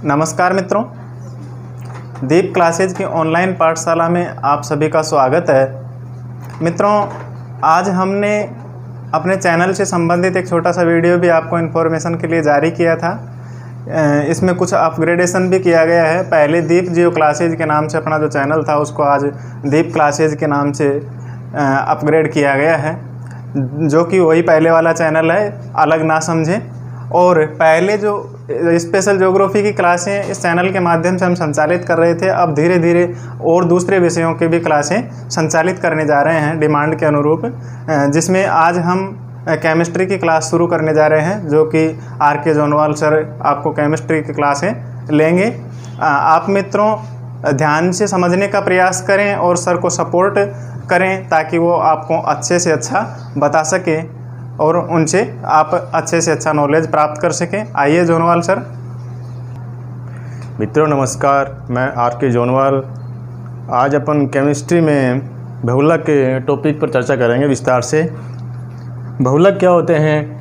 नमस्कार मित्रों, दीप क्लासेज की ऑनलाइन पाठशाला में आप सभी का स्वागत है। मित्रों, आज हमने अपने चैनल से संबंधित एक छोटा सा वीडियो भी आपको इन्फॉर्मेशन के लिए जारी किया था। इसमें कुछ अपग्रेडेशन भी किया गया है। पहले दीप जियो क्लासेज के नाम से अपना जो चैनल था उसको आज दीप क्लासेज के नाम से अपग्रेड किया गया है, जो कि वही पहले वाला चैनल है, अलग ना समझें। और पहले जो स्पेशल ज्योग्राफी की क्लासें इस चैनल के माध्यम से हम संचालित कर रहे थे, अब धीरे धीरे और दूसरे विषयों की भी क्लासें संचालित करने जा रहे हैं डिमांड के अनुरूप, जिसमें आज हम केमिस्ट्री की क्लास शुरू करने जा रहे हैं, जो कि आर.के. जोनवाल सर आपको केमिस्ट्री की क्लासें लेंगे। आप मित्रों ध्यान से समझने का प्रयास करें और सर को सपोर्ट करें ताकि वो आपको अच्छे से अच्छा बता सके और उनसे आप अच्छे से अच्छा नॉलेज प्राप्त कर सकें। आइए जोनवाल सर। मित्रों नमस्कार, मैं आर.के. जोनवाल। आज अपन केमिस्ट्री में बहुलक के टॉपिक पर चर्चा करेंगे विस्तार से। बहुलक क्या होते हैं?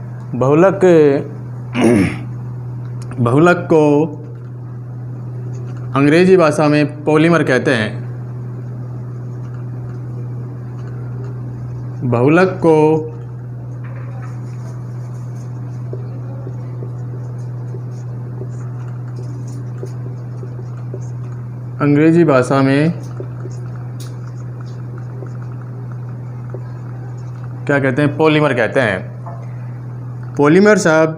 बहुलक को अंग्रेजी भाषा में पॉलीमर कहते हैं। बहुलक को अंग्रेजी भाषा में क्या कहते हैं? पॉलीमर कहते हैं। पॉलीमर शब्द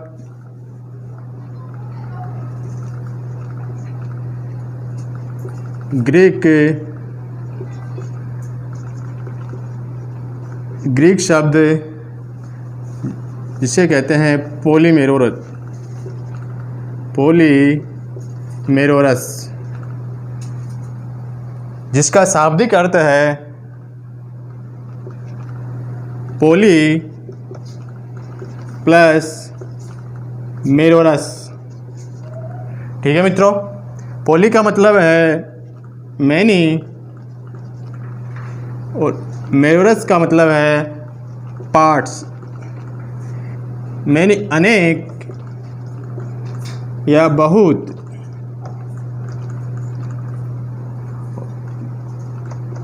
ग्रीक शब्द जिसे कहते हैं पॉलीमेरोरस, जिसका शाब्दिक अर्थ है पॉली प्लस मेरोरस। ठीक है मित्रों, पॉली का मतलब है मैनी और मेरोरस का मतलब है पार्ट्स। मैनी अनेक या बहुत,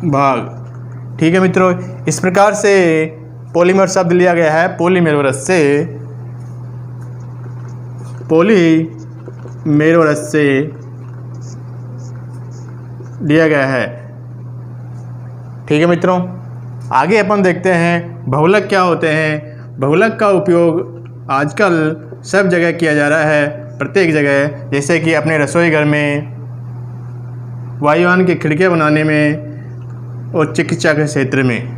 भाग। ठीक है मित्रों, इस प्रकार से पॉलीमर शब्द लिया गया है पॉलीमेरोरस से लिया गया है। ठीक है मित्रों, आगे अपन देखते हैं बहुलक क्या होते हैं। बहुलक का उपयोग आजकल सब जगह किया जा रहा है, प्रत्येक जगह, जैसे कि अपने रसोई घर में, वायुयान की खिड़कियाँ बनाने में और चिकित्सा के क्षेत्र में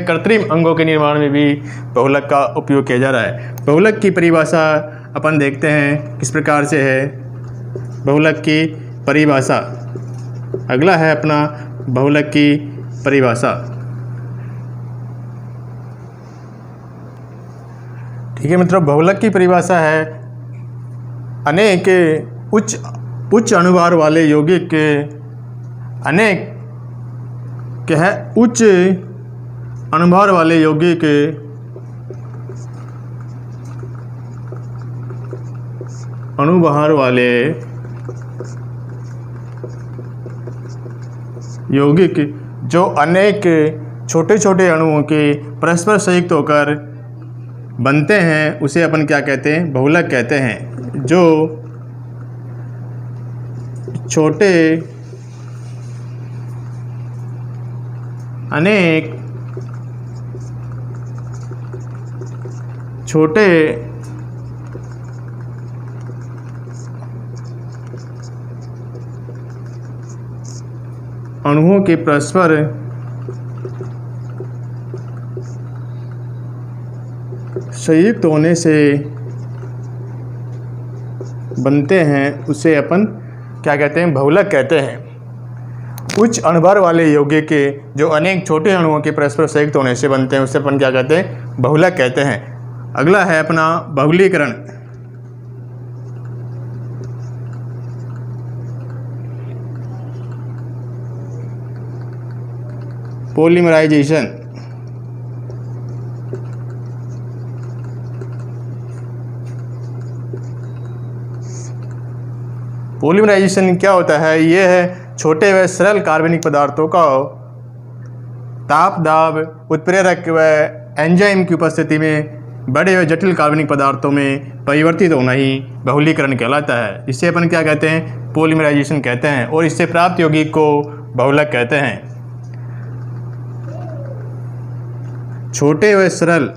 कृत्रिम अंगों के निर्माण में भी बहुलक का उपयोग किया जा रहा है। बहुलक की परिभाषा अपन देखते हैं किस प्रकार से है। बहुलक की परिभाषा अगला है अपना बहुलक की परिभाषा। ठीक है मित्रों, बहुलक की परिभाषा है अनेक उच्च अणुभार वाले यौगिक उच्च अणुभार वाले यौगिक जो अनेक छोटे छोटे अणुओं के परस्पर संयुक्त होकर बनते हैं, उसे अपन क्या कहते हैं? बहुलक कहते हैं। जो अनेक छोटे अणुओं के परस्पर संयुक्त होने से बनते हैं, उसे अपन क्या कहते हैं? बहुलक कहते हैं। उच्च अणुभार वाले यौगिक के जो अनेक छोटे अणुओं के परस्पर संयुक्त होने से बनते हैं, उसे अपन क्या कहते हैं? बहुलक कहते हैं। अगला है अपना बहुलीकरण। पॉलीमराइजेशन। पॉलीमराइजेशन क्या होता है? ये है छोटे व सरल कार्बनिक पदार्थों का ताप दाब उत्प्रेरक व एंजाइम की उपस्थिति में बड़े व जटिल कार्बनिक पदार्थों में परिवर्तित होना ही बहुलीकरण कहलाता है। इसे अपन क्या कहते हैं? पॉलीमराइजेशन कहते हैं। और इससे प्राप्त यौगिक को बहुलक कहते हैं। छोटे व सरल,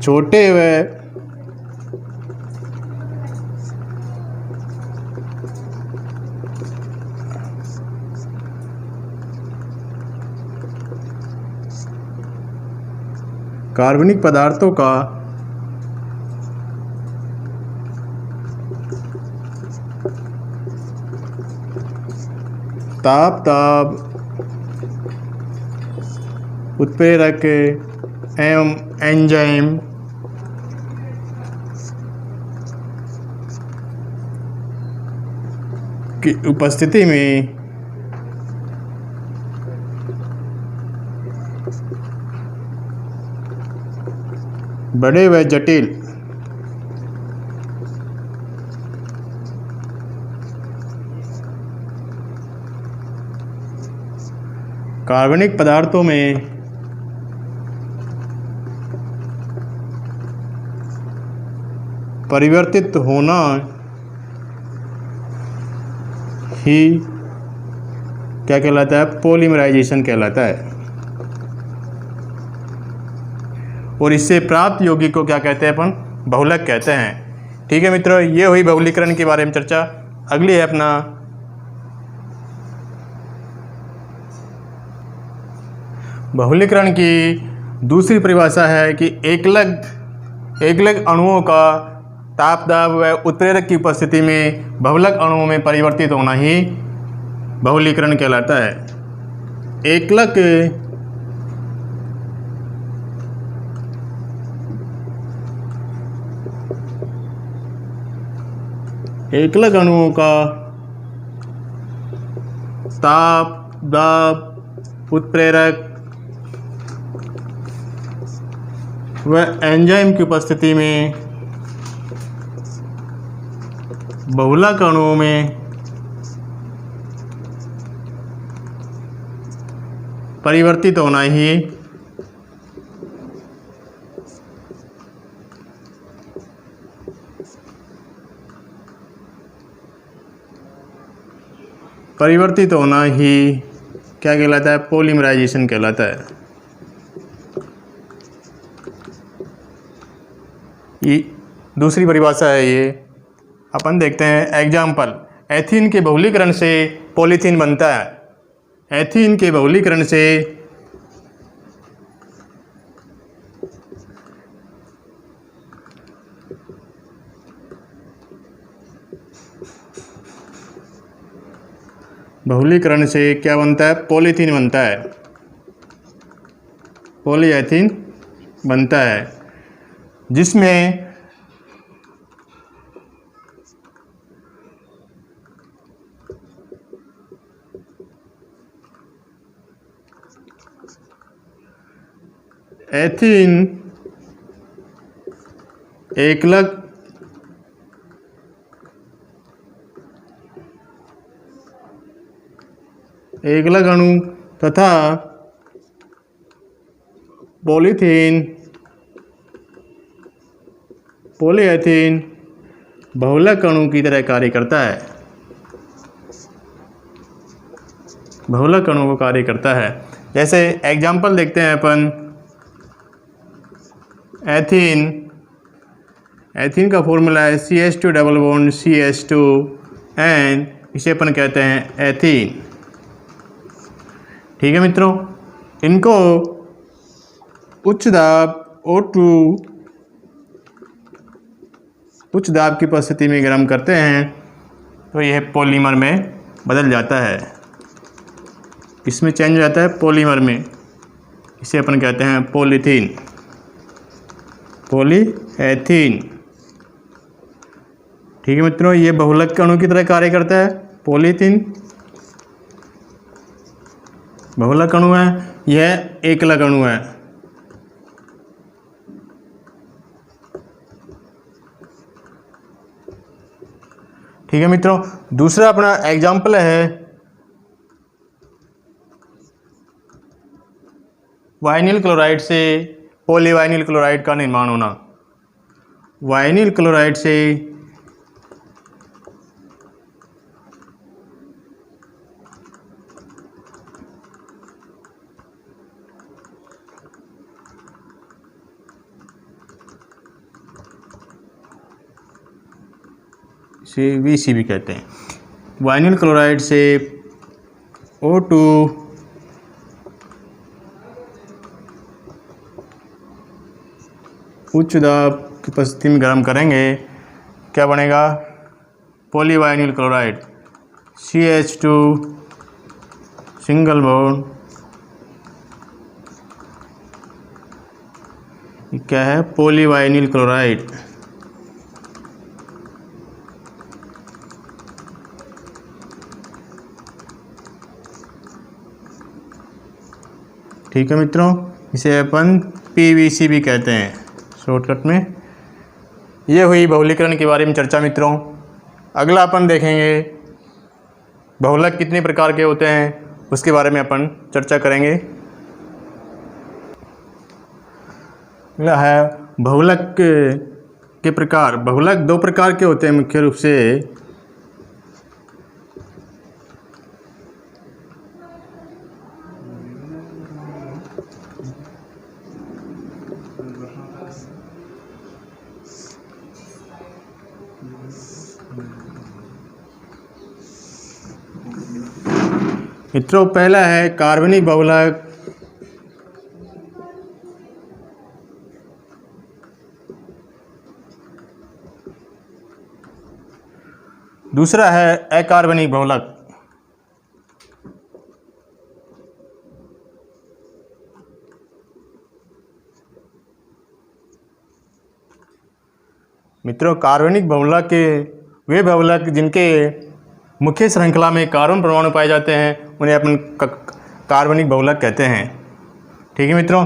छोटे व कार्बनिक पदार्थों का ताप दाब उत्प्रेरक एवं एंजाइम की उपस्थिति में बड़े व जटिल कार्बनिक पदार्थों में परिवर्तित होना ही क्या कहलाता है? पॉलीमराइजेशन कहलाता है। और इससे प्राप्त यौगिक को क्या कहते हैं? अपन बहुलक कहते हैं। ठीक है मित्रों, ये हुई बहुलीकरण के बारे में चर्चा। अगली है अपना बहुलीकरण की दूसरी परिभाषा है कि एकलग अणुओं का ताप दाब व उत्प्रेरक की उपस्थिति में बहुलक अणुओं में परिवर्तित होना ही बहुलीकरण कहलाता है। एकलग अणुओं का ताप दाब उत्प्रेरक व एंजाइम की उपस्थिति में बहुलक अणुओं में परिवर्तित होना ही क्या कहलाता है? पॉलीमराइजेशन कहलाता है। ये दूसरी परिभाषा है। ये अपन देखते हैं एग्जाम्पल। एथीन के बहुलीकरण से पॉलीथीन बनता है। एथीन के बहुलीकरण से क्या बनता है? पॉलीथीन बनता है। पॉलीएथीन बनता है, जिसमें एथीन एकलग अणु तथा पॉलीएथीन बहुलक अणु की तरह कार्य करता है। बहुलक अणु को कार्य करता है। जैसे एग्जाम्पल देखते हैं अपन। एथीन का फॉर्मूला है CH2 double bond CH2 and इसे अपन कहते हैं एथीन। ठीक है मित्रों, इनको उच्च दाब O2 उच्च दाब की उपस्थिति में गर्म करते हैं तो यह पॉलीमर में बदल जाता है। इसमें चेंज हो जाता है पॉलीमर में। इसे अपन कहते हैं पॉलीएथीन। ठीक है मित्रों, ये बहुलक अणु की तरह कार्य करता है। पॉलीथीन बहुलक अणु है, यह एकलग अणु है। ठीक है मित्रों, दूसरा अपना एग्जाम्पल है वाइनिल क्लोराइड से पॉलीवाइनिल क्लोराइड का निर्माण होना। वाइनिल क्लोराइड से VC भी कहते हैं। वाइनिल क्लोराइड से O2 उच्च दाब की उपस्थिति में गर्म करेंगे, क्या बनेगा? पॉलीवाइनिल क्लोराइड CH2 सिंगल बॉन्ड, क्या है? पॉलीवाइनिल क्लोराइड। ठीक है मित्रों, इसे अपन PVC भी कहते हैं शॉर्टकट में। ये हुई बहुलीकरण के बारे में चर्चा मित्रों। अगला अपन देखेंगे बहुलक कितने प्रकार के होते हैं, उसके बारे में अपन चर्चा करेंगे। अगला है बहुलक के प्रकार। बहुलक दो प्रकार के होते हैं मुख्य रूप से। मित्रों, पहला है कार्बनिक बहुलक। दूसरा है अकार्बनिक बहुलक। मित्रों, कार्बनिक बहुलक के वे बहुलक जिनके मुख्य श्रृंखला में कार्बन परमाणु पाए जाते हैं उन्हें अपन कार्बनिक बहुलक कहते हैं। ठीक है मित्रों,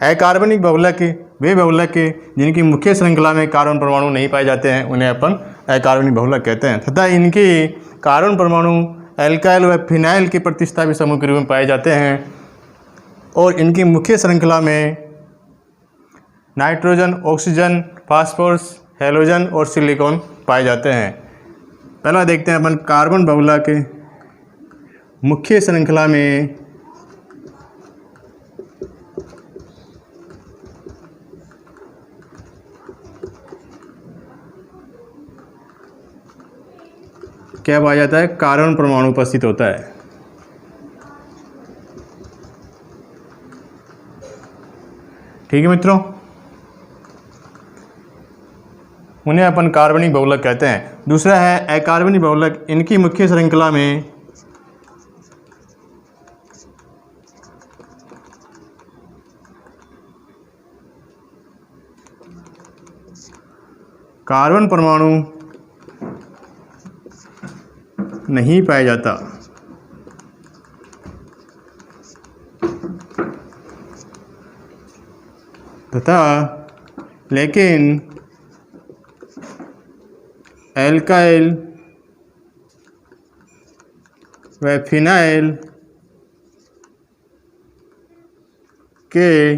अकार्बनिक बहुलक वे बहुलक जिनकी मुख्य श्रृंखला में कार्बन परमाणु नहीं पाए जाते हैं उन्हें अपन अकार्बनिक बहुलक कहते हैं तथा इनके कार्बन परमाणु एल्काइल व फिनाइल के प्रतिस्थापित समूह के रूप में पाए जाते हैं और इनकी मुख्य श्रृंखला में नाइट्रोजन, ऑक्सीजन, फास्फोरस, हैलोजन और सिलिकॉन पाए जाते हैं। पहला देखते हैं अपन कार्बन बहुलक के मुख्य श्रृंखला में क्या पाया जाता है? कार्बन परमाणु उपस्थित होता है। ठीक है मित्रों, उन्हें अपन कार्बनिक बहुलक कहते हैं। दूसरा है अकार्बनिक बहुलक। इनकी मुख्य श्रृंखला में कार्बन परमाणु नहीं पाया जाता तथा लेकिन एल्काइल व फिनाइल के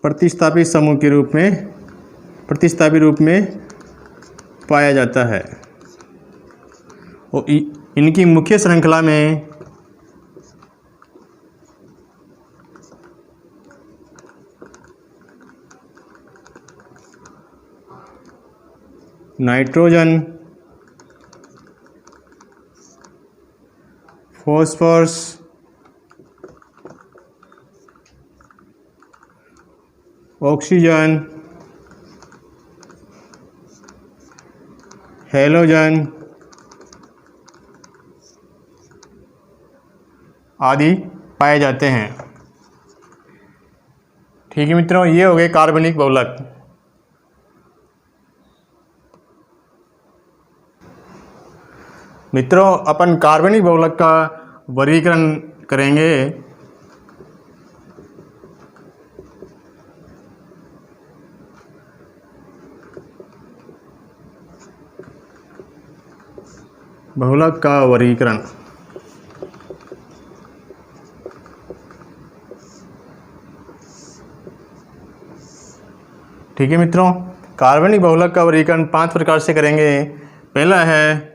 प्रतिस्थापित समूह के रूप में प्रतिस्थापित रूप में पाया जाता है और इनकी मुख्य श्रृंखला में नाइट्रोजन, फॉस्फोरस, ऑक्सीजन, हैलोजन आदि पाए जाते हैं। ठीक है मित्रों, ये हो गए कार्बनिक बहुलक। मित्रों, अपन कार्बनिक बहुलक का वर्गीकरण करेंगे। बहुलक का वर्गीकरण। ठीक है मित्रों, कार्बनिक बहुलक का वर्गीकरण 5 प्रकार से करेंगे। पहला है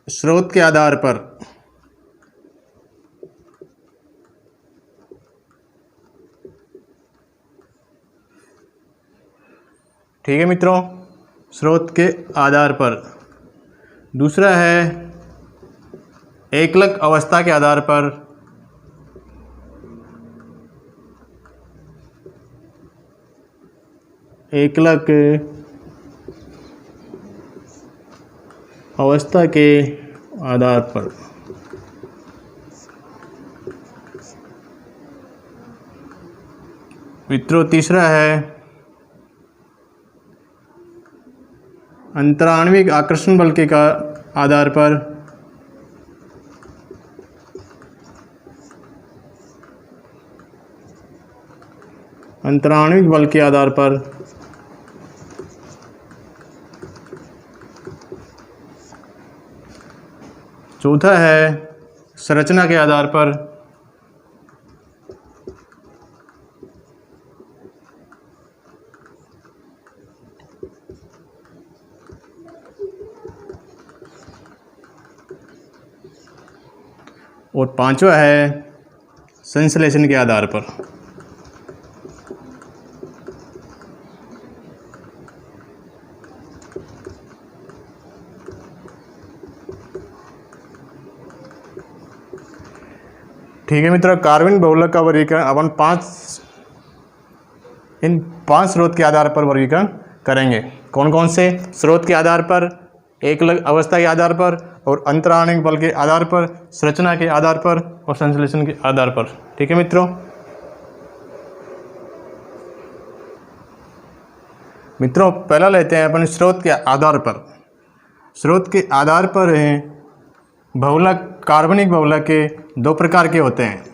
स्रोत के आधार पर। ठीक है मित्रों, स्रोत के आधार पर। दूसरा है एकलक अवस्था के आधार पर। एकलक अवस्था के आधार पर। मित्रों, तीसरा है अंतराण्विक आकर्षण बल के आधार पर। अंतराण्विक बल के आधार पर। चौथा है संरचना के आधार पर। और पांचवा है संश्लेषण के आधार पर। ठीक है मित्रों, कार्बनिक बहुलक का वर्गीकरण अपन इन 5 स्रोत के आधार पर वर्गीकरण करेंगे। कौन कौन से? स्रोत के आधार पर, एकलक अवस्था के आधार पर, और अंतराण्विक बल के आधार पर, संरचना के आधार पर और संश्लेषण के आधार पर। ठीक है मित्रों। पहला लेते हैं अपन स्रोत के आधार पर। स्रोत के आधार पर बहुलक, कार्बनिक बहुलक के 2 प्रकार के होते हैं।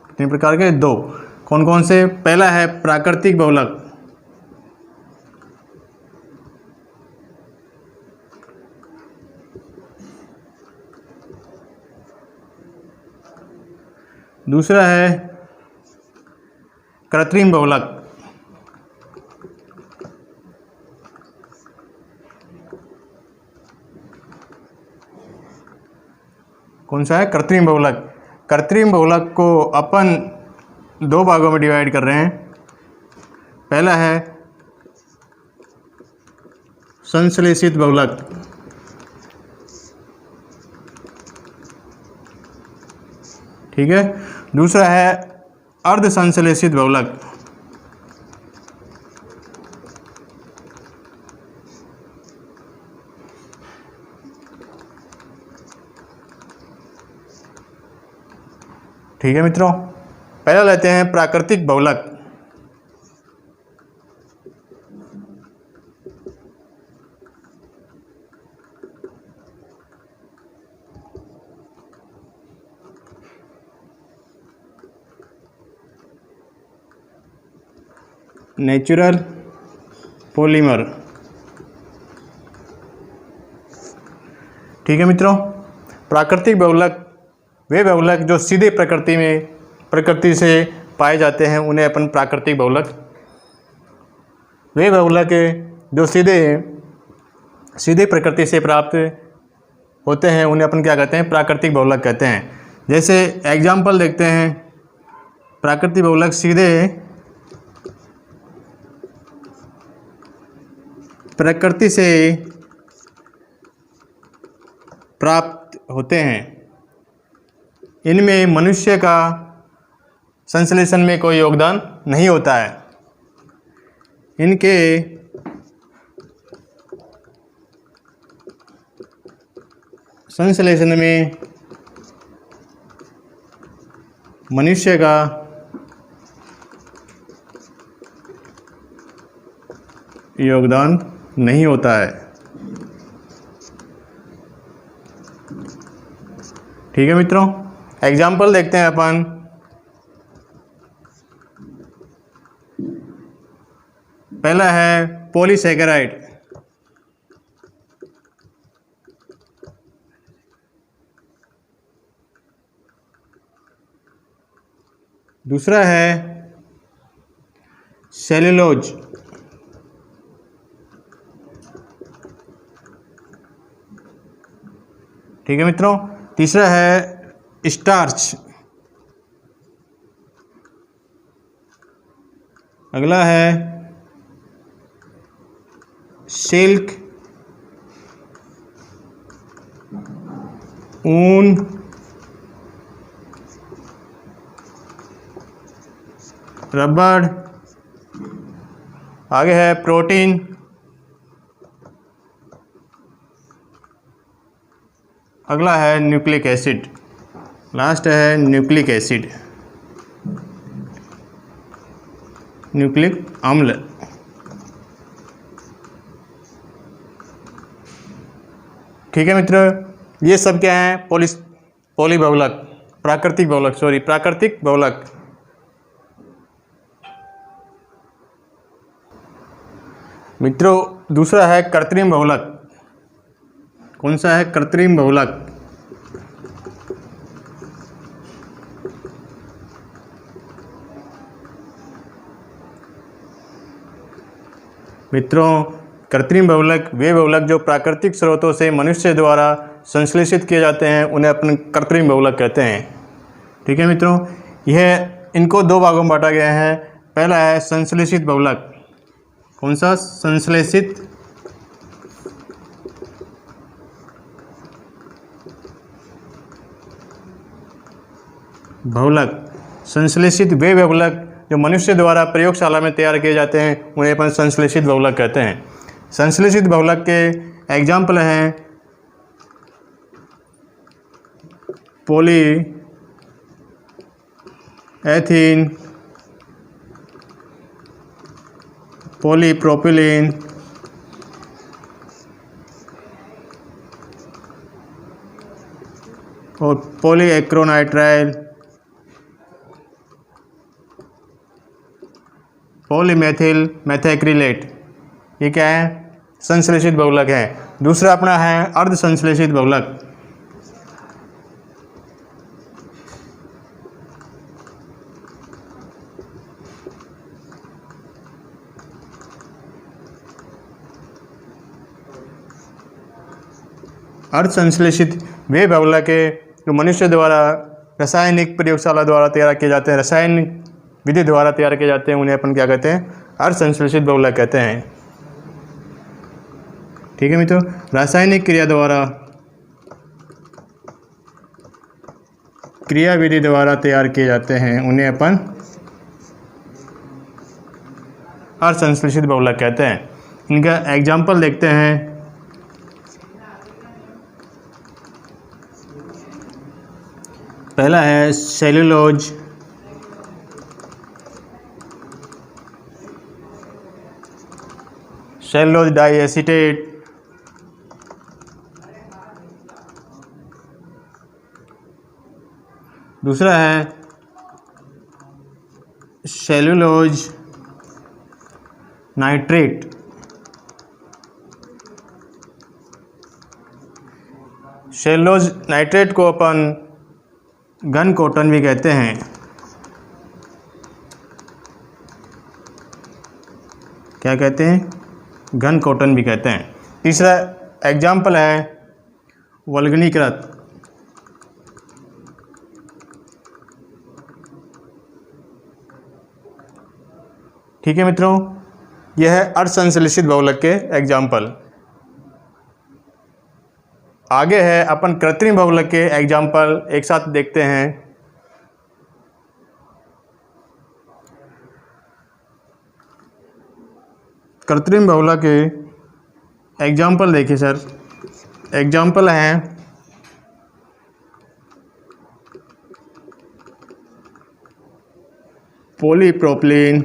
कितने प्रकार के? 2। कौन कौन से? पहला है प्राकृतिक बहुलक। दूसरा है कृत्रिम बहुलक। कौन सा है? कृत्रिम बहुलक। कृत्रिम बहुलक को अपन 2 भागों में डिवाइड कर रहे हैं। पहला है संश्लेषित बहुलक। ठीक है। दूसरा है अर्ध संश्लेषित बहुलक। ठीक है मित्रों, पहला लेते हैं प्राकृतिक बहुलक। Natural polymer. ठीक है मित्रों, प्राकृतिक बहुलक वे बहुलक जो सीधे प्रकृति से पाए जाते हैं उन्हें अपन प्राकृतिक बहुलक। वे बहुलक जो सीधे प्रकृति से प्राप्त होते हैं उन्हें अपन क्या कहते हैं? प्राकृतिक बहुलक कहते हैं। जैसे एग्जाम्पल देखते हैं, प्राकृतिक बहुलक सीधे प्रकृति से प्राप्त होते हैं। इनमें मनुष्य का संश्लेषण में कोई योगदान नहीं होता है। इनके संश्लेषण में मनुष्य का योगदान नहीं होता है। ठीक है मित्रों, एग्जाम्पल देखते हैं अपन। पहला है पॉलीसैकेराइड। दूसरा है सेल्यूलोज, ठीक है मित्रों। तीसरा है स्टार्च। अगला है सिल्क, ऊन, रबड़। आगे है प्रोटीन। अगला है न्यूक्लिक एसिड। लास्ट है न्यूक्लिक एसिड, न्यूक्लिक अम्ल। ठीक है मित्र, ये सब क्या है? पॉली बहुलक, प्राकृतिक बहुलक। मित्रों, दूसरा है कृत्रिम बहुलक। कौन सा है? कृत्रिम बहुलक। मित्रों, कृत्रिम बहुलक वे बहुलक जो प्राकृतिक स्रोतों से मनुष्य द्वारा संश्लेषित किए जाते हैं, उन्हें अपन कृत्रिम बहुलक कहते हैं। ठीक है मित्रों, यह इनको दो भागों में बांटा गया है। पहला है संश्लेषित बहुलक। कौन सा? संश्लेषित बहुलक। संश्लेषित वे बहुलक जो मनुष्य द्वारा प्रयोगशाला में तैयार किए जाते हैं, उन्हें अपन संश्लेषित बहुलक कहते हैं। संश्लेषित बहुलक के एग्जाम्पल हैं पॉली एथीन, पॉलीप्रोपिलीन, और पॉलीएक्रोनाइट्राइल, पॉलीमेथिल मेथैक्रिलेट। ये क्या है? संश्लेषित बहुलक है। दूसरा अपना है अर्ध संश्लेषित बहुलक। अर्ध संश्लेषित वे बहुलक है जो मनुष्य द्वारा रासायनिक प्रयोगशाला द्वारा तैयार किए जाते हैं, रासायनिक विधि द्वारा तैयार किए जाते हैं, उन्हें अपन क्या कहते हैं? अर्ध संश्लेषित बहुलक कहते हैं। ठीक है मित्रों, रासायनिक क्रिया विधि द्वारा तैयार किए जाते हैं, उन्हें अपन अर्ध संश्लेषित बहुलक कहते हैं। इनका एग्जाम्पल देखते हैं। पहला है सेल्यूलोज, सेल्यूलोज डाइएसिटेट। दूसरा है सेल्यूलोज नाइट्रेट। सेल्यूलोज नाइट्रेट को अपन घन कॉटन भी कहते हैं। क्या कहते हैं? घन कॉटन भी कहते हैं। तीसरा एग्जाम्पल है वल्गनीकृत। ठीक है मित्रों, यह है अर्ध संश्लेषित बहुलक के एग्जाम्पल। आगे है अपन कृत्रिम बहुलक के एग्जाम्पल एक साथ देखते हैं। कृत्रिम बहुलक के एग्जाम्पल देखिए सर। एग्जाम्पल हैं पॉलीप्रोपिलीन,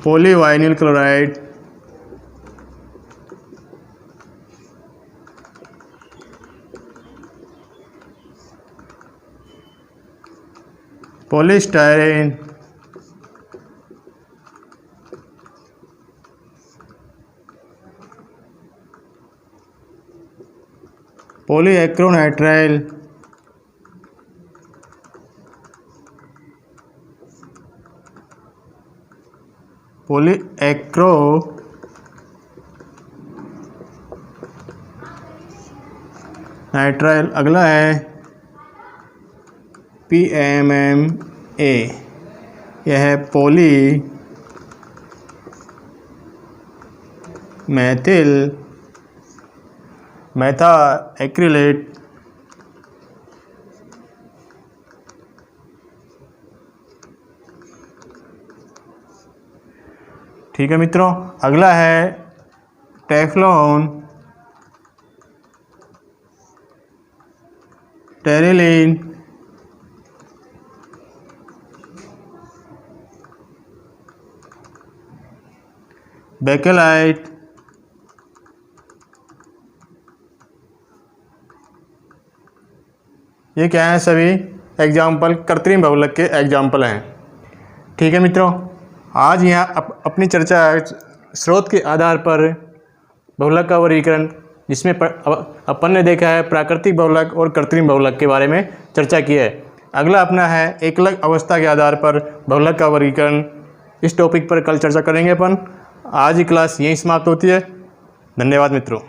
पॉलीवाइनिल क्लोराइड, पॉलीस्टायरीन, पॉलीएक्रोनाइट्राइल, पॉलीएक्रोनाइट्राइल। अगला है PMMA, यह है पॉली मैथा एक्रिलेट। ठीक है मित्रों, अगला है टेफ्लॉन, टेरिलीन, बेकेलाइट, ये क्या है? सभी एग्जाम्पल कृत्रिम बहुलक के एग्जाम्पल हैं। ठीक है मित्रों, आज यहाँ अपनी चर्चा स्रोत के आधार पर बहुलक का वर्गीकरण, जिसमें अपन ने देखा है प्राकृतिक बहुलक और कृत्रिम बहुलक के बारे में चर्चा की है। अगला अपना है एकलक अवस्था के आधार पर बहुलक का वर्गीकरण। इस टॉपिक पर कल चर्चा करेंगे अपन। आज की क्लास यहीं समाप्त होती है। धन्यवाद मित्रों।